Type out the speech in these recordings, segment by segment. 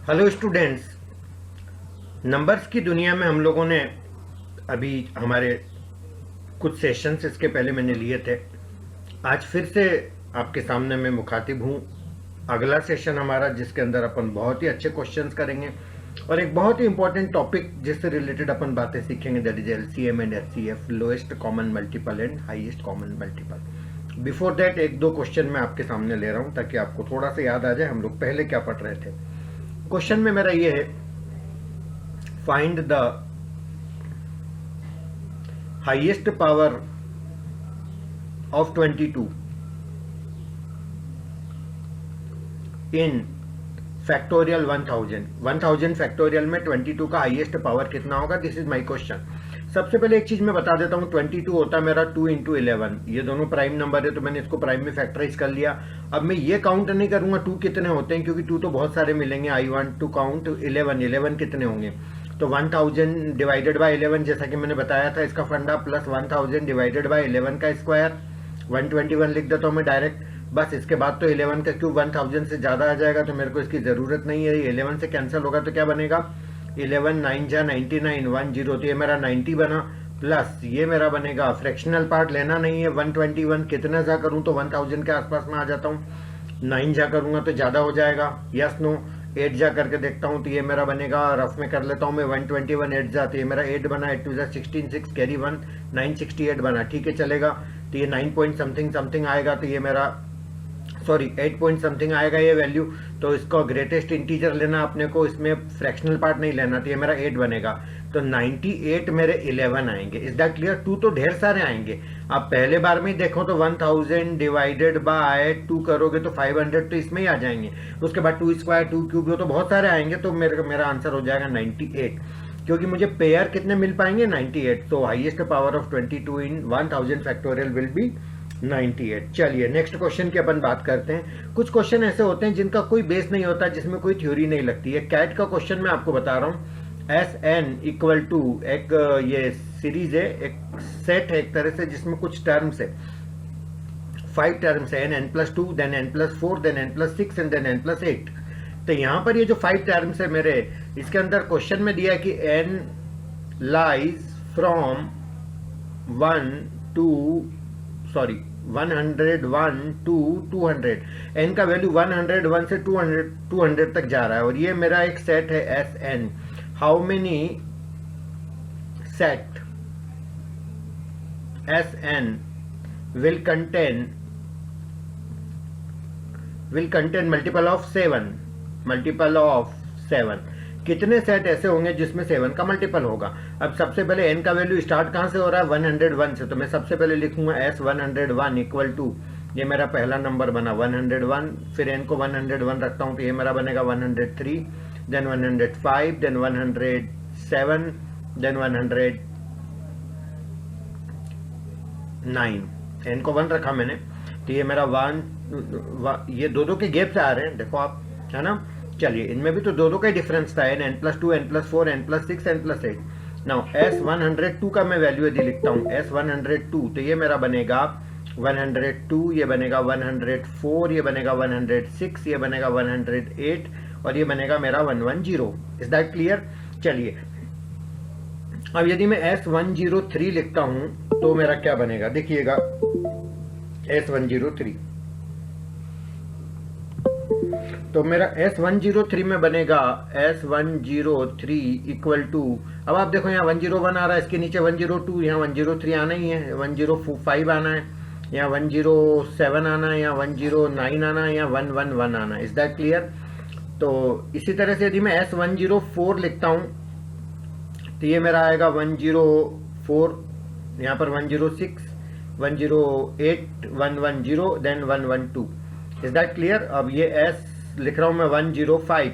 Hello students. Numbers की दुनिया में हम लोगों ने अभी हमारे कुछ सेशंस इसके पहले मैंने लिए थे। आज फिर से आपके सामने मैं मुखातिब हूँ। अगला सेशन हमारा जिसके अंदर अपन बहुत ही अच्छे क्वेश्चंस करेंगे और एक बहुत ही इंपॉर्टेंट टॉपिक जिससे रिलेटेड अपन बातें सीखेंगे, that is LCM and HCF, lowest common multiple and highest common multiple. Before that एक दो क्वेश्चन मैं आपके सामने ले रहा हूँ ताकि आपको थोड़ा सा याद आ जाए हम लोग पहले क्या पढ़ रहे थे। क्वेश्चन में मेरा ये है, find the highest power of 22 in factorial 1000 factorial में 22 का हाईएस्ट पावर कितना होगा। This is my question. सबसे पहले एक चीज मैं बता देता हूं, 22 होता है मेरा 2 इंटू 11। ये दोनों प्राइम नंबर है तो मैंने इसको प्राइम में फैक्टराइज कर लिया। अब मैं ये काउंट नहीं करूंगा 2 कितने होते हैं, क्योंकि 2 तो बहुत सारे मिलेंगे। आई वांट टू काउंट 11 कितने होंगे। तो 1000 डिवाइडेड बाय 11, जैसा कि मैंने बताया था इसका फंडा, प्लस 1000 डिवाइडेड बाय 11 का स्क्वायर, 121 लिख देता हूं मैं डायरेक्ट। बस इसके बाद तो 11 का क्यूब 1000 से ज्यादा आ जाएगा तो मेरे को इसकी जरूरत नहीं है। 11 से कैंसिल होगा तो क्या बनेगा, 11 9 जा 99, 10, तो ये मेरा 90 बना। प्लस ये मेरा बनेगा, फ्रैक्शनल पार्ट लेना नहीं है, 121 कितना जा करूं तो 1000 के आसपास में आ जाता हूं। 9 जा करूंगा तो ज्यादा हो जाएगा, यस नो। 8 जा करके देखता हूं तो ये मेरा बनेगा, रफ में कर लेता हूं मैं, 121 8 जा तो ये मेरा 8 बना, 8 2 जा 16, 6 कैरी 1, 968 बना। ठीक है चलेगा। तो ये 9 पॉइंट समथिंग समथिंग आएगा, तो ये मेरा 8 पॉइंट समथिंग आएगा ये वैल्यू। तो इसको ग्रेटेस्ट इंटीजर लेना अपने को, इसमें फ्रैक्शनल पार्ट नहीं लेना। तो ये मेरा 8 बनेगा, तो 98 मेरे 11 आएंगे। Is that clear. 2 तो ढेर सारे आएंगे। आप पहले बार में देखो तो 1000 डिवाइडेड बाय 2 करोगे तो 500 तो इसमें ही आ जाएंगे। उसके बाद 2 स्क्वायर 2 क्यूब तो बहुत सारे आएंगे। तो मेरा आंसर हो जाएगा 98, क्योंकि मुझे पेयर कितने मिल पाएंगे, 98। तो highest power of 22 in 1000 factorial will be 98। चलिए नेक्स्ट क्वेश्चन की अपन बात करते हैं। कुछ क्वेश्चन ऐसे होते हैं जिनका कोई बेस नहीं होता, जिसमें कोई थ्योरी नहीं लगती है। कैट का क्वेश्चन मैं आपको बता रहा हूं। एस एन इक्वल टू एक ये सीरीज है, एक सेट है एक तरह से, जिसमें कुछ टर्म्स है, 5 टर्म्स है, n plus 2, then n plus 4, then n plus 6 and then n plus 8। तो यहां पर ये जो 5 टर्म्स है मेरे, इसके अंदर क्वेश्चन में दिया है कि n lies from 101 to 200। N का वैल्यू 101 से 200 तक जा रहा है, और ये मेरा एक सेट है s n. How many set s n will contain multiple of 7। कितने सेट ऐसे होंगे जिसमें 7 का मल्टीपल होगा। अब सबसे पहले n का वैल्यू स्टार्ट कहां से हो रहा है, 101 से। तो मैं सबसे पहले लिखूंगा S101 इक्वल टू, ये मेरा पहला नंबर बना 101, फिर n को 101 रखता हूं तो ये मेरा बनेगा 103, देन 105, देन 107, देन 109। n को 1 रखा मैंने, तो ये मेरा 1, ये दो के गैप से आ रहे हैं, देखो आप, है ना। चलिए इनमें भी तो दो का ही डिफरेंस था, n plus 2, n plus 4, n plus 6, n plus 8। Now S102 का मैं वैल्यू यदि लिखता हूँ, S102, तो ये मेरा बनेगा 102, ये बनेगा 104, ये बनेगा 106, ये बनेगा 108, और ये बनेगा मेरा 110। Is that clear. चलिए अब यदि मैं S103 लिखता हूं तो मेरा क्या बनेगा, देखिएगा S103, तो मेरा S103 में बनेगा S103 इक्वल टू, अब आप देखो यहाँ 101 आ रहा है, इसके नीचे 102, यहाँ 103 आना ही है, 105 आना है, यहाँ 107 आना है, यहाँ 109 आना है, यहाँ 111 आना है। Is that clear. तो इसी तरह से यदि मैं S104 लिखता हूं तो ये मेरा आएगा 104, यहाँ पर 106, 108, 110, देन 112। Is that clear. अब ये S लिख रहा हूं मैं 105,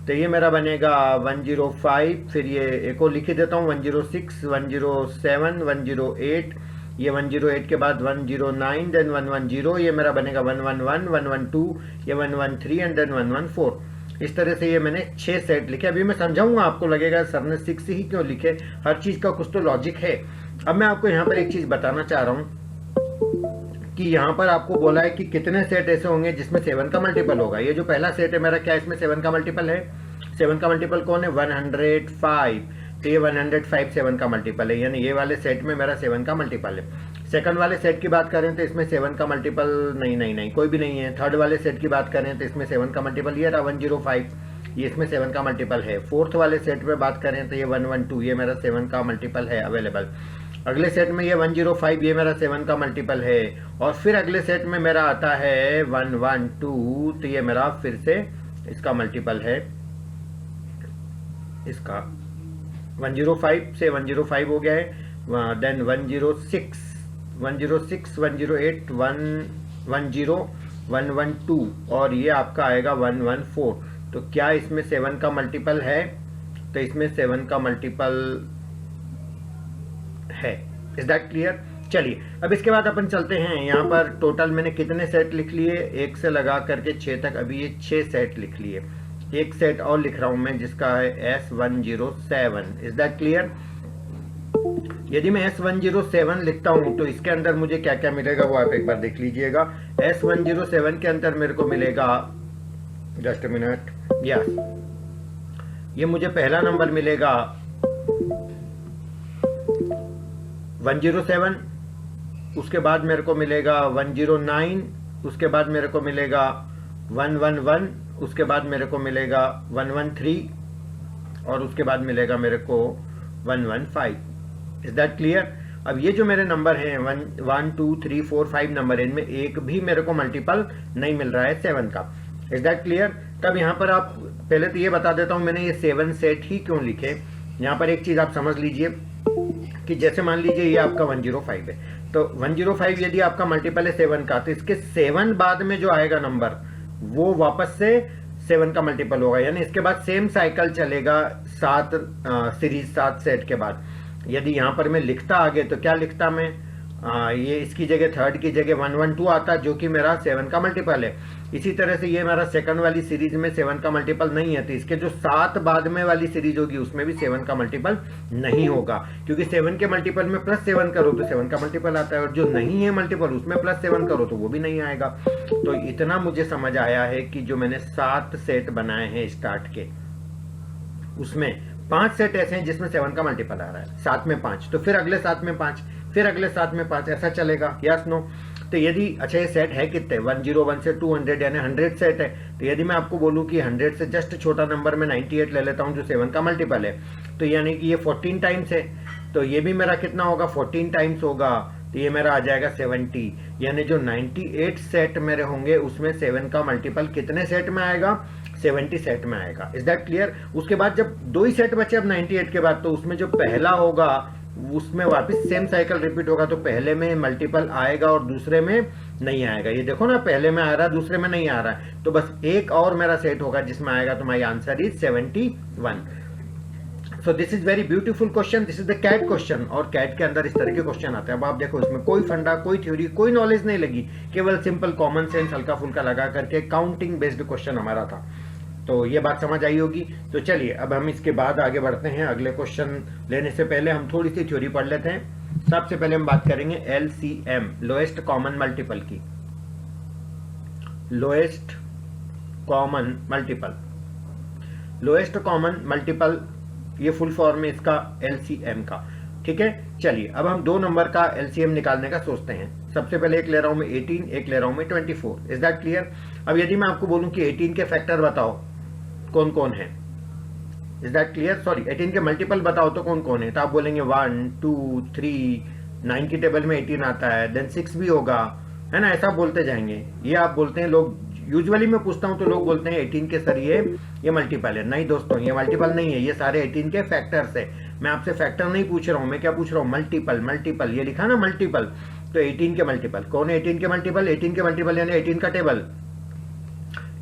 तो ये मेरा बनेगा 105, फिर ये एक और लिख ही देता हूँ 106, 107, 108, ये 108 के बाद 109, देन 110, ये मेरा बनेगा 111, 112, ये 113 एंड देन 114। इस तरह से ये मैंने 6 सेट लिखे। अभी मैं समझाऊंगा, आपको लगेगा सर ने 6 ही क्यों लिखे, हर चीज का कुछ तो लॉजिक है। अब मैं आपको यहाँ पर एक चीज बताना चाह रहा हूँ कि यहाँ पर आपको बोला है कि कितने सेट ऐसे होंगे जिसमें 7 का मल्टीपल होगा। ये जो पहला सेट है मेरा, क्या इसमें 7 का मल्टीपल है, 7 का मल्टीपल कौन है? 105। तो ये 105 7 का मल्टीपल है, यानी ये वाले सेट में मेरा 7 का मल्टीपल है। सेकंड वाले सेट की बात करें तो इसमें 7 का मल्टीपल नहीं कोई भी नहीं है। थर्ड वाले सेट की बात करें तो इसमें 7 का मल्टीपल ये रहा 105, ये इसमें 7 का मल्टीपल है। फोर्थ वाले सेट पे बात करें तो ये 112, ये मेरा 7 का मल्टीपल है अवेलेबल। अगले सेट में ये 105, ये मेरा 7 का मल्टीपल है। और फिर अगले सेट में मेरा आता है 112, तो ये मेरा फिर से इसका मल्टीपल है, इसका 105 से 105 हो गया है। देन 106, 108, 110, 112 और ये आपका आएगा 114। तो क्या इसमें 7 का मल्टीपल है? तो इसमें 7 का मल्टीपल है। Is that clear? चलिए अब इसके बाद अपन चलते हैं, यहाँ पर टोटल मैंने कितने सेट लिख लिए, 1 से लगा करके 6 तक, अभी ये 6 सेट लिख लिए। एक सेट और लिख रहा हूं मैं जिसका है S107। Is that clear? यदि मैं S107 लिखता हूं तो इसके अंदर मुझे क्या क्या मिलेगा वो आप एक बार देख लीजिएगा। S107 के अंदर मेरे को मिलेगा, जस्ट मिनट, यस, ये मुझे पहला नंबर मिलेगा 107, उसके बाद मेरे को मिलेगा 109, उसके बाद मेरे को मिलेगा 111, उसके बाद मेरे को मिलेगा 113 और उसके बाद मिलेगा मेरे को 115। Is that clear? अब ये जो मेरे नंबर हैं 1 2 3 4 5 नंबर, इनमें एक भी मेरे को मल्टीपल नहीं मिल रहा है 7 का। Is that clear? तब यहाँ पर आप पहले तो ये बता देता हूँ मैंने ये 7 सेट ही क्यों लिखे। यहाँ पर एक चीज आप समझ लीजिए कि जैसे मान लीजिए ये आपका 105 है, तो 105 यदि आपका मल्टीपल है 7 का, तो इसके 7 बाद में जो आएगा नंबर वो वापस से 7 का मल्टीपल होगा, यानी इसके बाद सेम साइकिल चलेगा 7 सीरीज 7 सेट के बाद। यदि यहाँ पर मैं लिखता आगे तो क्या लिखता मैं, ये इसकी जगह थर्ड की जगह 112 आता जो कि मेरा 7 का मल्टीपल है। इसी तरह से ये मेरा सेकंड वाली सीरीज में 7 का मल्टीपल नहीं है, तो इसके जो 7 बाद में वाली सीरीज होगी उसमें भी 7 का मल्टीपल नहीं होगा, क्योंकि 7 के मल्टीपल में +7 करो तो 7 का मल्टीपल आता है, और जो नहीं है मल्टीपल उसमें +7 करो तो वो भी नहीं आएगा। तो इतना मुझे समझ आया है कि जो मैंने 7 सेट बनाए हैं स्टार्ट के, उसमें 5 सेट ऐसे हैं जिसमें 7 का मल्टीपल आ रहा है, 7 में 5, तो फिर अगले 7 में 5, फिर अगले 7 में 5, ऐसा चलेगा। Yes no? तो यदि अच्छा ये सेट है कितने, 101 से 200 यानी 100 सेट है, तो यदि मैं आपको बोलूं कि 100 से जस्ट छोटा नंबर में 98 ले लेता हूं जो 7 का मल्टीपल है, तो यानी कि ये 14 टाइम्स है, तो ये भी मेरा कितना होगा, 14 टाइम्स होगा, तो ये मेरा आ जाएगा 70, यानी जो 98 सेट मेरे होंगे उसमें 7 का मल्टीपल कितने सेट में आएगा, 70 सेट में आएगा। Is that clear? उसके बाद जब 2 ही सेट बचे अब 98 के बाद, तो उसमें जो पहला होगा उसमें वापस सेम साइकिल रिपीट होगा, तो पहले में मल्टीपल आएगा और दूसरे में नहीं आएगा। ये देखो ना, पहले में आ रहा है दूसरे में नहीं आ रहा है, तो बस एक और मेरा सेट होगा जिसमें आएगा, तो my answer is 71। So this is very beautiful question, this is the CAT question, और कैट के अंदर इस तरह के क्वेश्चन आते हैं। अब आप देखो इसमें कोई फंडा, कोई थ्योरी, कोई नॉलेज नहीं लगी, केवल सिंपल कॉमन सेंस हल्का फुल्का लगा करके काउंटिंग बेस्ड क्वेश्चन हमारा था। तो ये बात समझ आई होगी। तो चलिए अब हम इसके बाद आगे बढ़ते हैं। अगले क्वेश्चन लेने से पहले हम थोड़ी सी थ्योरी पढ़ लेते हैं। सबसे पहले हम बात करेंगे LCM, लोएस्ट कॉमन मल्टीपल की। Lowest common multiple, lowest common multiple, ये फुल फॉर्म है इसका LCM का। ठीक है, चलिए अब हम 2 नंबर का LCM निकालने का सोचते हैं। सबसे पहले एक ले रहा हूं मैं 18, एक ले रहा हूं मैं 24। Is that clear? अब यदि मैं आपको बोलूं कि 18 के फैक्टर बताओ कौन कौन है, इज दैट क्लियर? सॉरी, 18 के मल्टीपल बताओ तो कौन कौन है, तो आप बोलेंगे 1 2 3, 9 की टेबल में 18 आता है, देन 6 भी होगा, है ना, ऐसा बोलते जाएंगे। ये आप बोलते हैं, लोग यूजुअली मैं पूछता हूं तो लोग बोलते हैं 18 के सर ये मल्टीपल है। नहीं दोस्तों, ये मल्टीपल नहीं है, ये सारे 18 के फैक्टर्स है। मैं आपसे फैक्टर नहीं पूछ रहा हूं, मैं क्या पूछ रहा हूं, मल्टीपल। मल्टीपल ये लिखा ना मल्टीपल, तो 18 के मल्टीपल कौन है, 18 के मल्टीपल, 18 के मल्टीपल यानी 18 का table,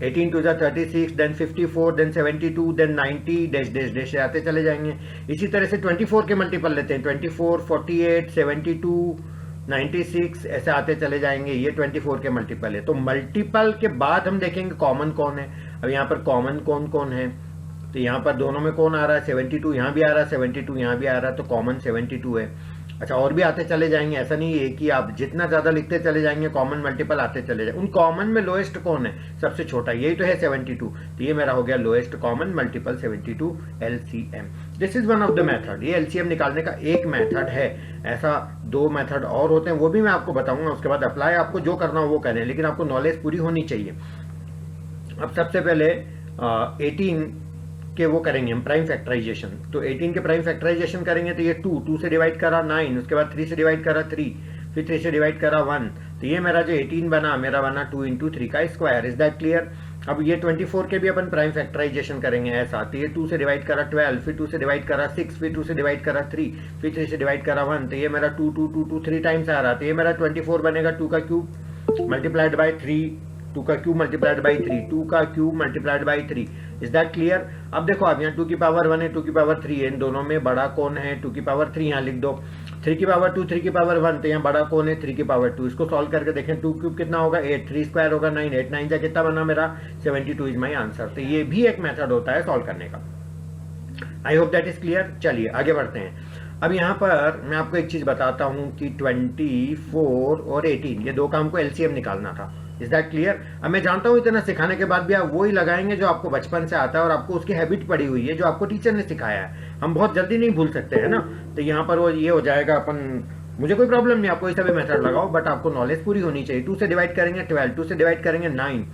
18 2 36, then 54, then 72, then 90, dash dash dash आते चले जाएंगे। इसी तरह से 24 के मल्टीपल लेते हैं, 24, 48, 72, 96 ऐसे आते चले जाएंगे, ये 24 के मल्टीपल है। तो मल्टीपल के बाद हम देखेंगे कॉमन कौन है। अब यहाँ पर कॉमन कौन कौन है, तो यहाँ पर दोनों में कौन आ रहा है, 72 यहाँ भी आ रहा है, 72 यहाँ भी आ रहा है, तो कॉमन 72 है। अच्छा, और भी आते चले जाएंगे, ऐसा नहीं है कि आप जितना ज़्यादा लिखते चले जाएंगे कॉमन मल्टीपल आते चले जाएंगे। उन कॉमन में लोएस्ट कौन है, सबसे छोटा, यही तो है 72, तो ये मेरा हो गया lowest common multiple 72 LCM। This is one of the method, ये LCM निकालने का एक मेथड है। ऐसा 2 मेथड और होते हैं, वो भी मैं आपको बताऊंगा, उसके बाद अप्लाई आपको जो करना हो वो करें, लेकिन आपको नॉलेज पूरी होनी चाहिए। अब सबसे पहले 18 के वो करेंगे हम प्राइम फैक्टराइजेशन। तो 18 के प्राइम फैक्टराइजेशन करेंगे तो ये 2 से डिवाइड करा 9, उसके बाद 3 से डिवाइड करा 3, फिर 3 से डिवाइड करा 1, तो ये मेरा जो 18 बना, मेरा बना 2 इंटू 3 का स्क्वायर। Is that clear? अब ये 24 के भी अपन प्राइम फैक्टराइजेशन करेंगे ऐसा, तो ये 2 से डिवाइड करा 12, फिर 2 से डिवाइड करा 6, फिर 2 से डिवाइड करा 3, फिर 3 से डिवाइड करा 1, तो ये मेरा 2 2 2 2 3 टाइम्स आ रहा, तो ये मेरा 24 बनेगा 2 का क्यूब मल्टीप्लाइड बाई 3, 2 का क्यूब मल्टीप्लाइड बाई 3, 2 का cube multiplied by 3। Is that clear? अब देखो, आप यहाँ 2 की पावर 1 है, 2 की पावर 3 है, इन दोनों में बड़ा कौन है? 2 की पावर 3 यहाँ लिख दो, 3 की पावर 2, 3 की पावर 1, तो यहाँ बड़ा कौन है? 3 की पावर 2। इसको सॉल्व करके देखें, 2 क्यूब कितना होगा? 8, 3 स्क्वायर होगा 9, 8 9 जा कितना बना मेरा? 72 इज माई आंसर। तो ये भी एक मेथड होता है सॉल्व करने का। I hope that is clear. चलिए आगे बढ़ते हैं। अब यहाँ पर मैं आपको एक चीज बताता हूँ कि 24 और 18 ये दो काम को LCM निकालना था। Is that clear? अब मैं जानता हूँ इतना सिखाने के बाद भी आप वही लगाएंगे जो आपको बचपन से आता है और आपको उसकी हैबिट पड़ी हुई है, जो आपको टीचर ने सिखाया है। हम बहुत जल्दी नहीं भूल सकते, है ना? तो यहाँ पर वो ये हो जाएगा अपन, मुझे कोई प्रॉब्लम नहीं, आपको इस भी मेथड लगाओ, बट आपको नॉलेज पूरी होनी चाहिए। 2 से डिवाइड करेंगे 12, 2 से डिवाइड करेंगे 9,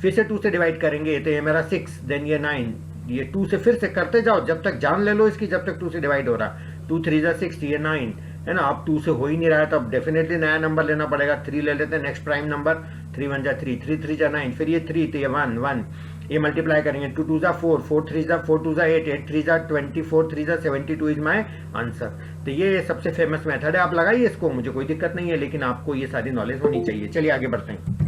फिर से 2 से डिवाइड करेंगे तो ये मेरा 6, देन ये 9, ये 2 से फिर से करते जाओ जब तक जान ले लो इसकी, जब तक 2 से डिवाइड हो रहा। 2 3 जा 6, ये 9 है ना। अब 2 से हो ही नहीं रहा है तो अब डेफिनेटली नया नंबर लेना पड़ेगा। 3 ले लेते हैं, नेक्स्ट प्राइम नंबर, 3 1 जा 3, 3 3 जा 9, फिर ये 3, तो ये 1 1, ये मल्टीप्लाई करेंगे, 2 2 जा 4, 4 3 जा 4 2 जा 8, 8 3 जा 24, 3 जा 72 इज माई आंसर। तो ये सबसे फेमस मेथड है, आप लगाइए इसको, मुझे कोई दिक्कत नहीं है, लेकिन आपको ये सारी नॉलेज होनी चाहिए। चलिए आगे बढ़ते हैं।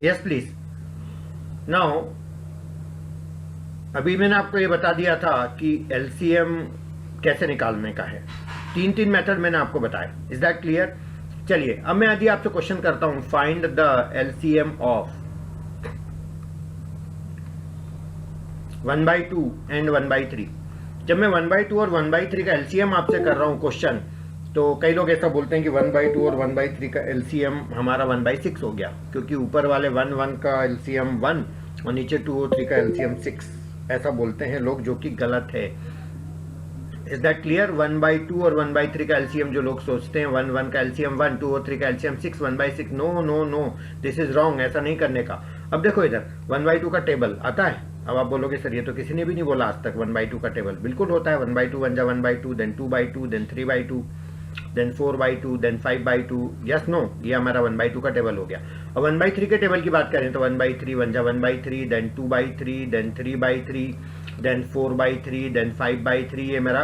Yes please. नाउ अभी मैंने आपको ये बता दिया था कि LCM कैसे निकालने का है। 3 मेथड मैंने आपको बताया। Is that clear? चलिए अब मैं यदि आपसे क्वेश्चन करता हूं, find the LCM of 1/2 and 1/3। जब मैं 1/2 और 1/3 का LCM आपसे कर रहा हूं क्वेश्चन, तो कई लोग ऐसा बोलते हैं कि 1/2 और 1/3 का LCM हमारा 1/6 हो गया, क्योंकि ऊपर वाले 1 1 का LCM 1 और नीचे 2 और 3 का LCM 6, ऐसा बोलते हैं लोग, जो कि गलत है। Is that clear? 1/2 और 1/3 का LCM जो लोग सोचते हैं 1 1 का LCM 1, 2 और 3 का LCM 6, 1/6, no no no, this is wrong, ऐसा नहीं करने का। अब देखो इधर 1/2 का टेबल आता है। अब आप बोलोगे सर ये तो किसी ने भी नहीं बोला आज तक 1/2 का टेबल। बिल्कुल होता है, 1/2 1 जा 1/2, then 2/2, then 3/2, then 4/2, then 5/2। Yes no, ये हमारा 1/2 का टेबल हो गया। अब 1/3 के टेबल की बात करें तो 1/3 1 जा 1/3, देन 2/3, देन 3/3, देन 4/3, देन 5/3, ये मेरा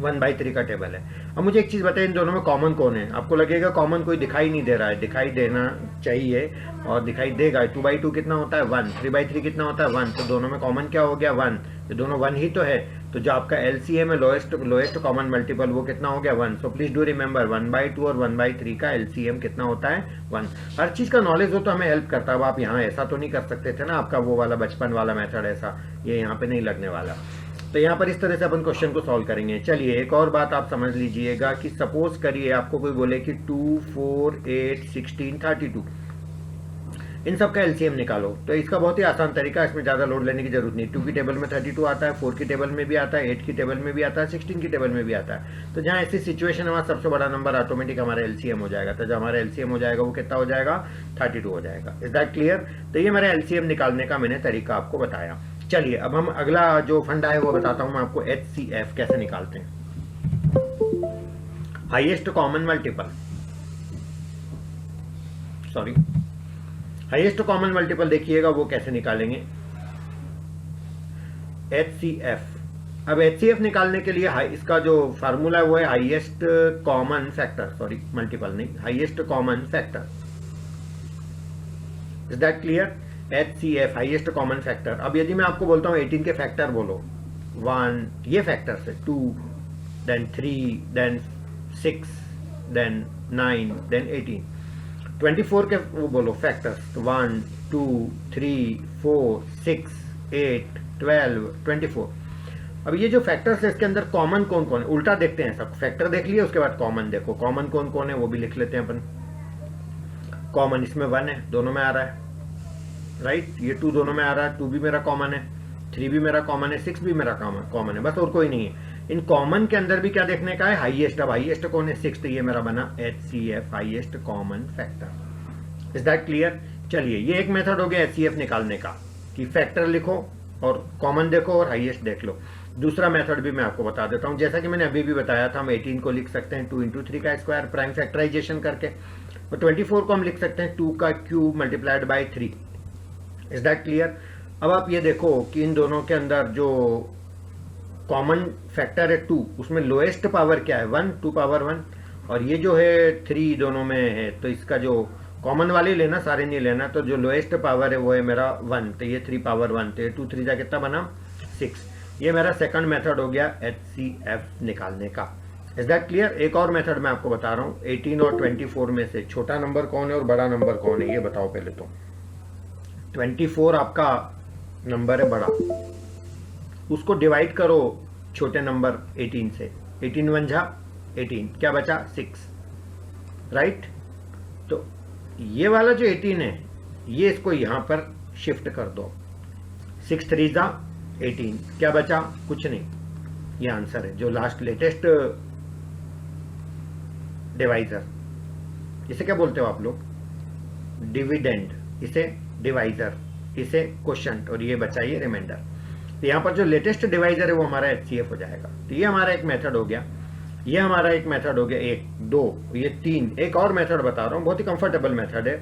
1/3 का टेबल है। अब मुझे एक चीज बताइए, इन दोनों में कॉमन कौन है? आपको लगेगा कॉमन कोई दिखाई नहीं दे रहा है, दिखाई देना चाहिए और दिखाई देगा। 2/2 कितना होता है? 1। 3/3 कितना होता है? 1। तो दोनों में कॉमन क्या हो गया? 1। ये दोनों 1 ही तो है। तो जो आपका LCM है, लोएस्ट कॉमन मल्टीपल, वो कितना हो गया? 1। सो प्लीज डू रिमेंबर 1/2 और 1/3 का LCM कितना होता है? 1। हर चीज का नॉलेज हो तो हमें हेल्प करता है। अब आप यहाँ ऐसा तो नहीं कर सकते थे ना, आपका वो वाला बचपन वाला मेथड ऐसा, ये यहाँ पे नहीं लगने वाला। तो यहाँ पर इस तरह से अपन क्वेश्चन को सॉल्व करेंगे। चलिए एक और बात आप समझ लीजिएगा कि सपोज करिए आपको कोई बोले कि 2 4 8 16 32, इन सब का LCM निकालो। तो इसका बहुत ही आसान तरीका है, इसमें ज़्यादा लोड लेने की जरूरत नहीं। 2 की टेबल में 32 आता है, 4 की टेबल में भी आता है, 8 की टेबल में भी आता है, 16 की टेबल में भी आता है। तो जहाँ ऐसी सिचुएशन है वहाँ सबसे बड़ा नंबर ऑटोमेटिक हमारा LCM हो जाएगा। तो जो हमारा LCM हो जाएगा वो कितना हो जाएगा? 32 हो जाएगा। Is that clear? तो ये मेरा LCM निकालने का मैंने तरीका आपको बताया। चलिए अब हम अगला जो फंडा है वो बताता हूँ मैं आपको, HCF कैसे निकालते हैं, highest common multiple. Sorry, highest common multiple देखिएगा वो कैसे निकालेंगे, HCF। अब HCF निकालने के लिए इसका जो फार्मूला है वो है highest common factor, sorry multiple नहीं, highest common factor. Is that clear? HCF highest common factor. अब यदि मैं आपको बोलता हूँ 18 के फैक्टर बोलो, 1 ये फैक्टर है, 2 देन 3 देन 6 देन 9 देन 18। 24 के वो बोलो फैक्टर्स, 1 2 3 4 6 8 12 24। अब ये जो फैक्टर्स है इसके अंदर कॉमन कौन कौन है, उल्टा देखते हैं। सब फैक्टर देख लिए, उसके बाद कॉमन देखो, कॉमन कौन कौन है वो भी लिख लेते हैं अपन। कॉमन इसमें 1 है, दोनों में आ रहा है, राइट। ये 2 दोनों में आ रहा है, 2 भी मेरा कॉमन है, 3 भी मेरा कॉमन है, 6 भी मेरा कॉमन है, बस और कोई नहीं है। इन कॉमन के अंदर भी क्या देखने का है, हाईएस्ट। अब हाईएस्ट कौन है, 6, तो ये मेरा बना HCF highest common factor. Is that clear? चलिए, ये एक मेथड हो गया HCF निकालने का, कि फैक्टर लिखो और कॉमन देखो और हाईएस्ट देख लो। दूसरा मेथड भी मैं आपको बता देता हूं, जैसा कि मैंने अभी भी बताया था, हम 18 को लिख सकते हैं 2 इंटू 3 का स्क्वायर प्राइम फैक्टराइजेशन करके, और 24 को हम लिख सकते हैं 2 का cube multiplied by 3। Is that clear? अब आप ये देखो कि इन दोनों के अंदर जो कॉमन फैक्टर है 2, उसमें लोएस्ट पावर क्या है, 1, 2 पावर 1, और ये जो है 3 दोनों में है, तो इसका जो कॉमन वाले लेना, सारे नहीं लेना, तो जो लोएस्ट पावर है वो है मेरा 1, तो ये 3 पावर 1, तो ये 2 3 जा कितना बना 6। ये मेरा सेकंड मेथड हो गया HCF निकालने का। Is that clear? एक और मेथड मैं आपको बता रहा हूँ, 18 और 24 में से छोटा नंबर कौन है और बड़ा नंबर कौन है, ये बताओ पहले तो। 24 आपका नंबर है बड़ा, उसको डिवाइड करो छोटे नंबर 18 से, 18 1 जा 18, क्या बचा 6, राइट। तो ये वाला जो 18 है, ये इसको यहां पर शिफ्ट कर दो, 6 3 जा 18, क्या बचा, कुछ नहीं। ये आंसर है, जो लास्ट लेटेस्ट डिवाइजर, इसे क्या बोलते हो आप लोग, डिविडेंड, इसे डिवाइजर, इसे क्वोशंट, और ये बचा ये रिमाइंडर। तो यहाँ पर जो लेटेस्ट डिवाइजर है वो हमारा HCF हो जाएगा। तो ये हमारा एक मेथड हो गया, ये हमारा एक मेथड हो गया, 1 2 ये 3। एक और मेथड बता रहा हूँ, बहुत ही कंफर्टेबल मेथड है,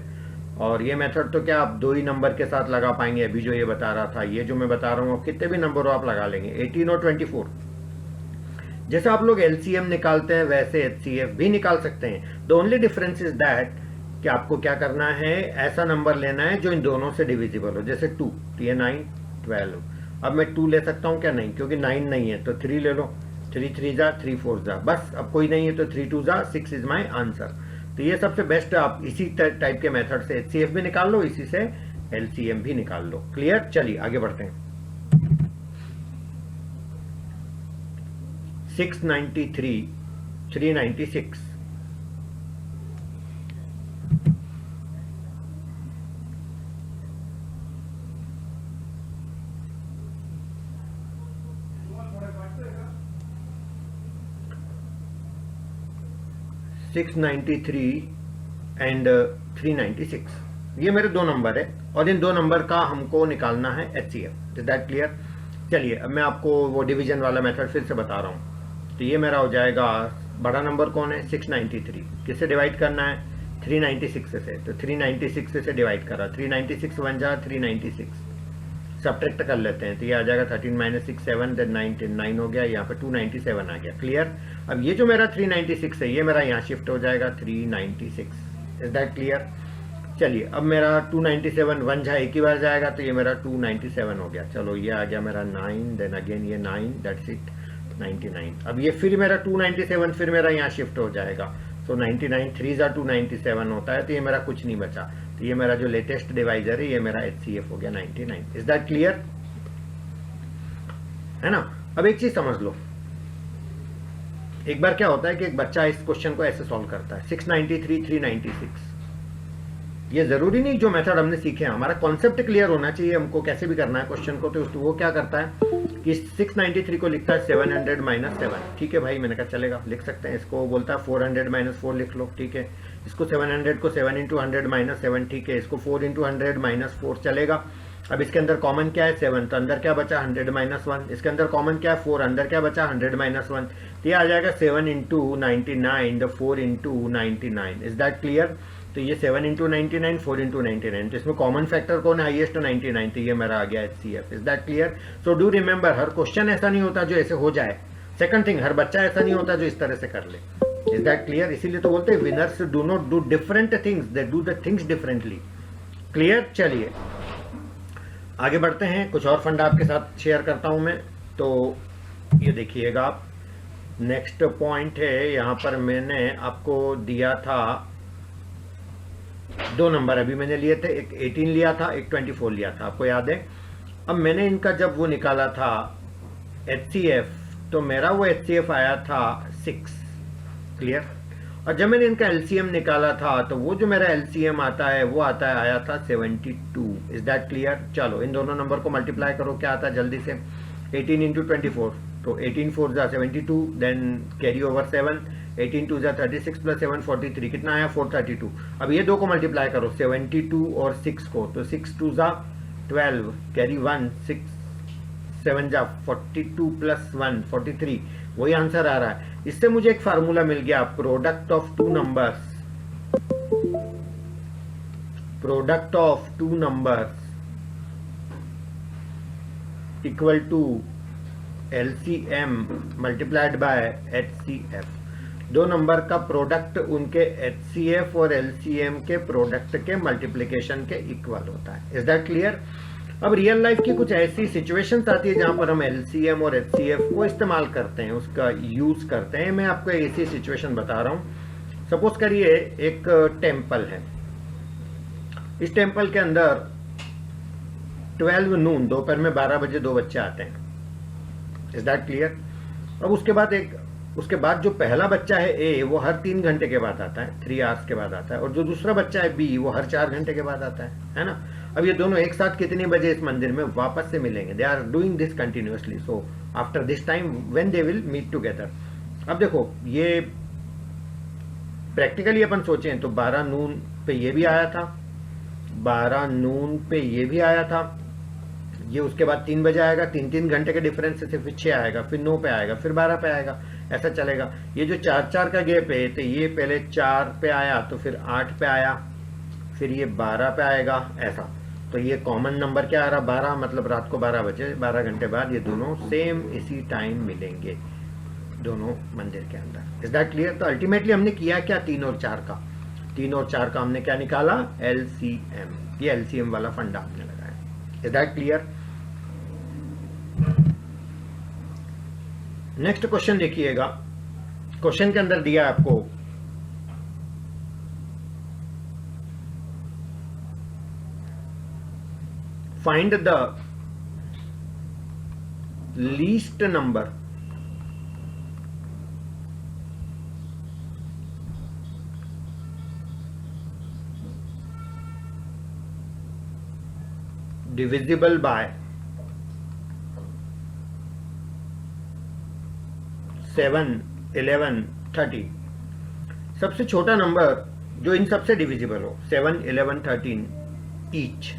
और ये मेथड तो क्या आप 2 ही नंबर के साथ लगा पाएंगे, अभी जो ये बता रहा था, ये जो मैं बता रहा हूँ कितने भी नंबर हो आप लगा लेंगे, 18 और 24। जैसे आप लोग LCM निकालते हैं वैसे HCF भी निकाल सकते हैं। The only difference is that कि आपको क्या करना है, ऐसा नंबर लेना है जो इन दोनों से डिविजिबल हो। जैसे 2, तो ये 9 12। अब मैं 2 ले सकता हूँ क्या, नहीं, क्योंकि 9 नहीं है, तो 3 ले लो, 3 3 जा 3 4 जा, बस। अब कोई नहीं है तो 3 2 जा 6 इज माई आंसर। तो ये सबसे बेस्ट है, आप इसी टाइप के मेथड से HCF भी निकाल लो, इसी से LCM भी निकाल लो। क्लियर? चलिए आगे बढ़ते हैं। 693 396, एंड 396, ये मेरे 2 नंबर है, और इन 2 नंबर का हमको निकालना है HCF। Is that clear? चलिए, अब मैं आपको वो डिवीजन वाला मेथड फिर से बता रहा हूँ। तो ये मेरा हो जाएगा, बड़ा नंबर कौन है, 693, किससे डिवाइड करना है, 396 से, तो 396 से डिवाइड करा, 396 1 जा 396, सब्ट्रैक्ट कर लेते हैं, तो ये आ जाएगा 13 - 6 7, देन 9 हो गया, यहाँ पे 297 आ गया। क्लियर? अब ये जो मेरा 396 है, ये मेरा यहाँ शिफ्ट हो जाएगा 396। Is that clear? चलिए, अब मेरा 297 1 जा एक ही बार जाएगा, तो ये मेरा 297 हो गया। चलो, ये आ गया मेरा 9, देन अगेन ये 9, दैट्स इट 99। अब ये फिर मेरा 297 फिर मेरा यहाँ शिफ्ट हो जाएगा, तो 99 3 जा 297 होता है, तो ये मेरा कुछ नहीं बचा। तो ये मेरा जो लेटेस्ट डिवाइजर है, ये मेरा HCF हो गया 99। Is that clear? है ना? अब एक चीज समझ लो, एक बार क्या होता है कि एक बच्चा इस क्वेश्चन को ऐसे सॉल्व करता है, 693 396। ये जरूरी नहीं जो मेथड हमने सीखे, हमारा कॉन्सेप्ट क्लियर होना चाहिए, हमको कैसे भी करना है क्वेश्चन को। तो वो क्या करता है कि 693 को लिखता है 700 - 7। ठीक है भाई, मैंने कहा चलेगा, लिख सकते हैं। इसको बोलता है 400 - 4 लिख लो, ठीक है। इसको 700 को 7 × 100 - 7, ठीक है। इसको 4 × 100 - 4 चलेगा। अब इसके अंदर कॉमन क्या है, 7, तो अंदर क्या बचा 100 - 1। इसके अंदर कॉमन क्या है 4, अंदर क्या बचा 100 - 1। तो ये आ जाएगा 7 × 99, द 4 × 99। Is that clear? तो ये 7 × 99 4 × 99, तो इसमें कॉमन फैक्टर कौन है, हाईएस्ट 99, तो ये मेरा आ गया HCF। Is that clear? So do remember, her question ऐसा नहीं होता जो ऐसे हो जाए। सेकंड थिंग, हर बच्चा ऐसा नहीं होता जो इस तरह से कर ले। Is that clear? इसीलिए तो बोलते हैं winners do not do different things, they do the things differently. Clear? चलिए आगे बढ़ते हैं, कुछ और फंड आपके साथ शेयर करता हूं मैं। तो ये देखिएगा आप, नेक्स्ट पॉइंट है, यहाँ पर मैंने आपको दिया था 2 नंबर अभी मैंने लिए थे, एक 18 लिया था, एक 24 लिया था, आपको याद है। अब मैंने इनका जब वो निकाला था HCF, तो मेरा वो HCF आया था 6, क्लियर। और जब मैंने इनका LCM निकाला था तो वो जो मेरा LCM आता है वो आता है, आया था 72। Is that clear? चलो इन दोनों नंबर को मल्टीप्लाई करो, क्या आता है जल्दी से, 18 इंटू 24, तो 18 4 जा 72, देन कैरी ओवर 7, 18 2 जा 36 प्लस 7 43, कितना आया 432। अब ये दो को मल्टीप्लाई करो, 72 और 6 को, तो 6 2 जा 12, कैरी 1, 6 7 जा 42 प्लस 1 43, वही आंसर आ रहा है। इससे मुझे एक फार्मूला मिल गया, product of two numbers, product of two numbers equal to LCM multiplied by HCF। दो नंबर का प्रोडक्ट उनके HCF और LCM के प्रोडक्ट के मल्टीप्लिकेशन के इक्वल होता है। Is that clear? अब रियल लाइफ की कुछ ऐसी सिचुएशंस आती है जहां पर हम LCM और HCF को इस्तेमाल करते हैं, उसका यूज करते हैं। मैं आपको एक ऐसी सिचुएशन बता रहा हूं। सपोज करिए एक टेम्पल है, इस टेम्पल के अंदर 12 नून, दोपहर में 12 बजे 2 बच्चे आते हैं। Is that clear? अब उसके बाद जो पहला बच्चा है A, वो हर 3 घंटे के बाद आता है, 3 आवर्स के बाद आता है, और जो दूसरा बच्चा है B, वो हर 4 घंटे के बाद आता है ना। अब ये दोनों एक साथ कितने बजे इस मंदिर में वापस से मिलेंगे? They are doing this continuously, so after this time when they will meet together. अब देखो, ये प्रैक्टिकली अपन सोचें तो 12 नून पे ये भी आया था, 12 नून पे ये भी आया था, ये उसके बाद 3 बजे आएगा, 3 घंटे के डिफरेंस से फिर 6 आएगा, फिर 9 पे आएगा, फिर 12 पे आएगा, ऐसा चलेगा। ये जो 4 का गैप है, तो ये पहले 4 पे आया, तो फिर 8 पे आया, फिर ये 12 पे आएगा, ऐसा। तो ये कॉमन नंबर क्या आ रहा, 12, मतलब रात को 12 बजे, 12 घंटे बाद ये दोनों सेम इसी टाइम मिलेंगे दोनों मंदिर के अंदर। Is that clear? तो अल्टीमेटली हमने किया क्या, 3 और 4 का, 3 और 4 का हमने क्या निकाला, LCM। ये LCM वाला फंडा हमने लगाया। Is that clear? Next question देखिएगा। क्वेश्चन के अंदर दिया आपको find the least number divisible by 7, 11, 30। सबसे छोटा नंबर जो इन सबसे डिविजिबल हो, 7, 11, 13 ईच।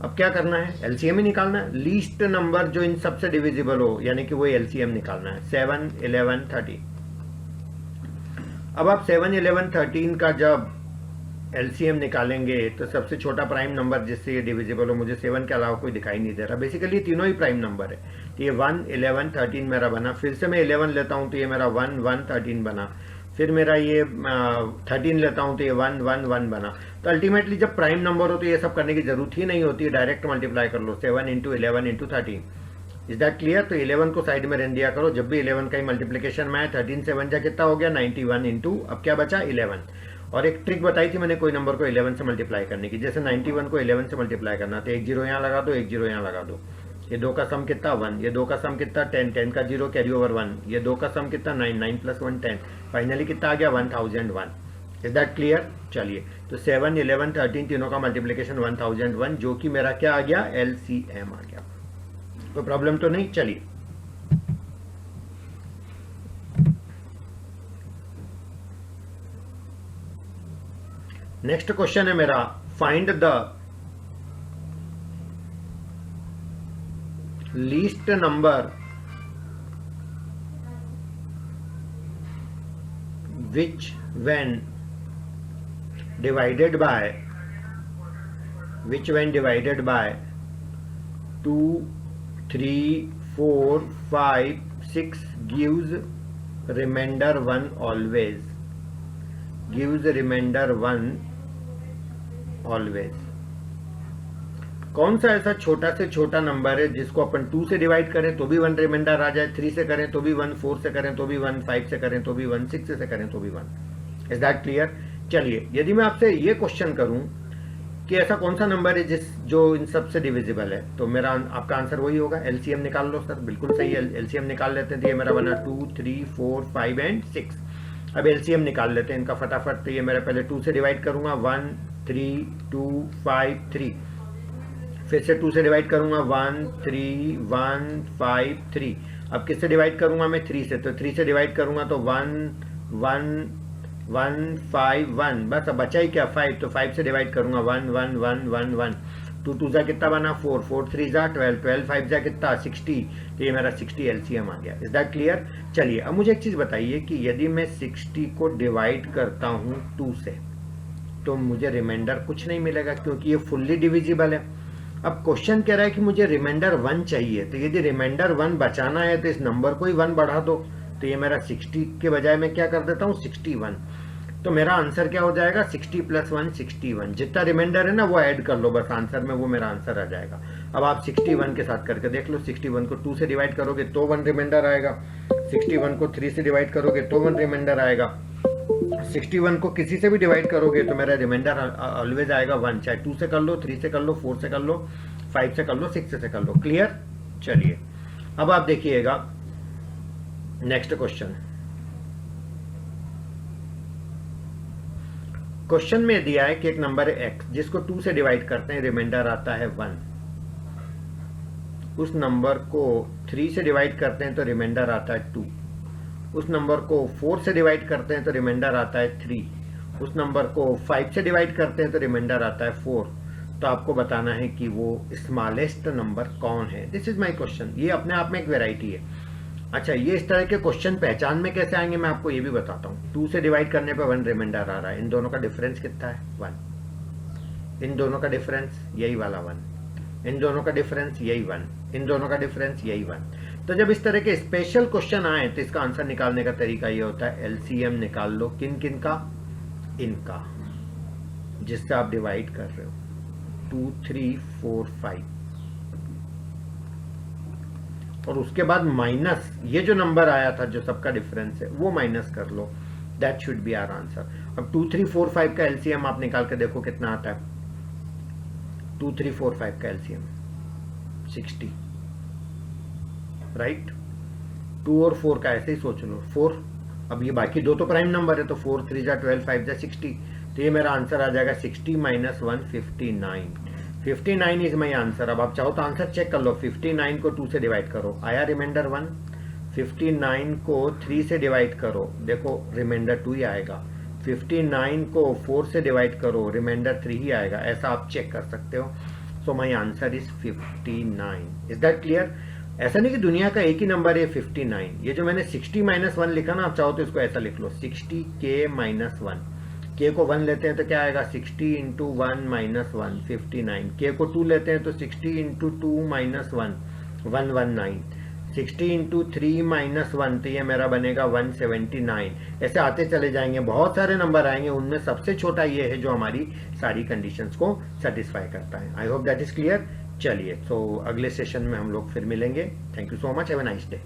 अब क्या करना है, LCM ही निकालना है। लीस्ट नंबर जो इन सबसे डिविजिबल हो, यानी कि वो LCM निकालना है, 7, 11, 13। अब आप 7, 11, 13 का जब LCM निकालेंगे तो सबसे छोटा प्राइम नंबर जिससे ये डिविजिबल हो, मुझे 7 के अलावा कोई दिखाई नहीं दे रहा। बेसिकली तीनों ही प्राइम नंबर है, तो ये 1, 11, 13 मेरा बना। फिर से मैं 11 लेता हूं तो ये मेरा 1, 1, 13 बना। फिर मेरा ये 13 लेता हूं तो ये 1, 1, 1 बना। तो अल्टीमेटली जब प्राइम नंबर हो तो ये सब करने की जरूरत ही नहीं होती है, डायरेक्ट मल्टीप्लाई कर लो, 7 into 11 into 13। Is that clear? तो 11 को साइड में रहने दिया करो, जब भी 11 का ही मल्टीप्लीकेशन में आए, 13 7 जा कितना हो गया, 91 इंटू, अब क्या बचा, 11। और एक ट्रिक बताई थी मैंने कोई नंबर को 11 से मल्टीप्लाई करने की, जैसे 91 को 11 से मल्टीप्लाई करना, तो एक 0 यहाँ लगा दो, एक 0 यहाँ लगा दो। ये 2 का सम कितना, 1, ये 2 का सम कितना, 10, 10 का 0 कैरी ओवर 1, ये 2 का सम कितना, 9, 9 प्लस 1 10, फाइनली कितना आ गया, 1001। Is that clear? चलिए, तो 7, 11, 13 तीनों का मल्टीप्लीकेशन 1001, जो कि मेरा क्या आ गया, LCM आ गया। कोई प्रॉब्लम तो नहीं? चलिए, नेक्स्ट क्वेश्चन है मेरा, find the least number which when divided by 2, 3, 4, 5, 6 gives remainder 1 always, gives remainder 1 always। कौन सा ऐसा छोटा से छोटा नंबर है जिसको अपन 2 से डिवाइड करें तो भी 1 रिमाइंडर आ जाए, 3 से करें तो भी 1, 4 से करें तो भी 1, 5 से करें तो भी 1, 6 से करें तो भी 1। Is that clear? चलिए, यदि मैं आपसे ये क्वेश्चन करूं कि ऐसा कौन सा नंबर है जो इन सब से डिविजिबल है, तो मेरा आपका आंसर वही होगा, एलसीएम निकाल लो सर। बिल्कुल सही है, एलसीएम निकाल लेते हैं। तो ये मेरा बना 2, 3, 4, 5 एंड 6। अब एलसीएम निकाल लेते हैं इनका फटाफट। तो ये मेरा पहले 2 से डिवाइड करूंगा, 1, 3, 2, 5, 3। फिर से 2 से डिवाइड करूंगा, 1, 3, 1, 5, 3। अब किससे डिवाइड करूंगा मैं? 3 से। तो 3 से डिवाइड करूंगा तो 1, 1, 1, 5, 1। बस अब बचा ही क्या? 5। तो 5 से डिवाइड करूंगा, 1, 1, 1, 1, 1। 2 2 जा कितना बना? 4, 4 3 जा 12, 12 5 जा कितना? 60। तो ये मेरा 60 एलसीएम आ गया। Is that clear? चलिए, अब मुझे एक चीज बताइए कि यदि मैं 60 को डिवाइड करता हूं 2 से तो मुझे रिमाइंडर कुछ नहीं मिलेगा, क्योंकि ये फुल्ली डिविजिबल है। अब क्वेश्चन कह रहा है कि मुझे रिमाइंडर 1 चाहिए। तो यदि रिमाइंडर 1 बचाना है तो इस नंबर को ही 1 बढ़ा दो। तो ये मेरा 60 के बजाय मैं क्या कर देता हूँ? 61। तो मेरा आंसर क्या हो जाएगा? 60 + 1 61। जितना रिमाइंडर है ना वो ऐड कर लो बस आंसर में, वो मेरा आंसर आ जाएगा। अब आप 61 के साथ करके देख लो। 61 को 2 से डिवाइड करोगे तो 1 रिमाइंडर आएगा। 61 को 3 से डिवाइड करोगे तो 1 रिमाइंडर आएगा। 61 को किसी से भी डिवाइड करोगे तो मेरा रिमाइंडर ऑलवेज आएगा 1। चाहे 2 से कर लो, 3 से कर लो, 4 से कर लो, 5 से कर लो, 6 से कर लो। क्लियर? चलिए, अब आप देखिएगा नेक्स्ट क्वेश्चन। क्वेश्चन में दिया है कि एक नंबर है x जिसको 2 से डिवाइड करते हैं, रिमाइंडर आता है 1। उस नंबर को 3 से डिवाइड करते हैं तो रिमाइंडर आता है 2। उस नंबर को 4 से डिवाइड करते हैं तो रिमाइंडर आता है 3। उस नंबर को 5 से डिवाइड करते हैं तो रिमाइंडर आता है 4। तो आपको बताना है कि वो स्मॉलेस्ट नंबर कौन है। This is my question. ये अपने आप में एक वैरायटी है। अच्छा, ये इस तरह के क्वेश्चन पहचान में कैसे आएंगे मैं आपको ये भी बताता हूँ। 2 से डिवाइड करने पे 1 रिमाइंडर आ रहा है। इन दोनों का डिफरेंस कितना है? 1। इन दोनों का डिफरेंस यही वाला 1। इन दोनों का डिफरेंस यही 1। इन दोनों का डिफरेंस यही 1। तो जब इस तरह के स्पेशल क्वेश्चन आए तो इसका आंसर निकालने का तरीका ये होता है, एलसीएम निकाल लो। किन किन का? इनका, जिससे आप डिवाइड कर रहे हो। 2, 3, 4, 5। और उसके बाद माइनस ये जो नंबर आया था जो सबका डिफरेंस है वो माइनस कर लो। That should be our answer. अब 2, 3, 4, 5 का एलसीएम आप निकाल के देखो कितना आता है। 2, 3, 4, 5 का एलसीएम 60, राइट? 2 और 4 का ऐसे ही सोच लो, 4। अब ये बाकी दो तो प्राइम नंबर है, तो 4 3 जा 12, 5 जा 60। तो ये मेरा आंसर आ जाएगा 60 - 1 59। 59 इज माई आंसर। अब आप चाहो तो आंसर चेक कर लो। 59 को 2 से डिवाइड करो, आया रिमाइंडर 1। 59 को 3 से डिवाइड करो, देखो रिमाइंडर 2 ही आएगा। 59 को 4 से डिवाइड करो, रिमाइंडर 3 ही आएगा। ऐसा आप चेक कर सकते हो। So my answer is 59। Is that clear? ऐसा नहीं कि दुनिया का एक ही नंबर है 59। ये जो मैंने 60 - 1 लिखा ना, आप चाहो तो इसको ऐसा लिख लो, 60k - 1। k को 1 लेते हैं तो क्या आएगा? 60 × 1 - 1 59। k को 2 लेते हैं तो 60 × 2 - 1 119। 60 × 3 - 1 तो ये मेरा बनेगा 179। ऐसे आते चले जाएंगे, बहुत सारे नंबर आएंगे, उनमें सबसे छोटा ये है जो हमारी सारी कंडीशंस को सेटिस्फाई करता है। I hope that is clear. चलिए, तो अगले सेशन में हम लोग फिर मिलेंगे। Thank you so much. Have a nice day.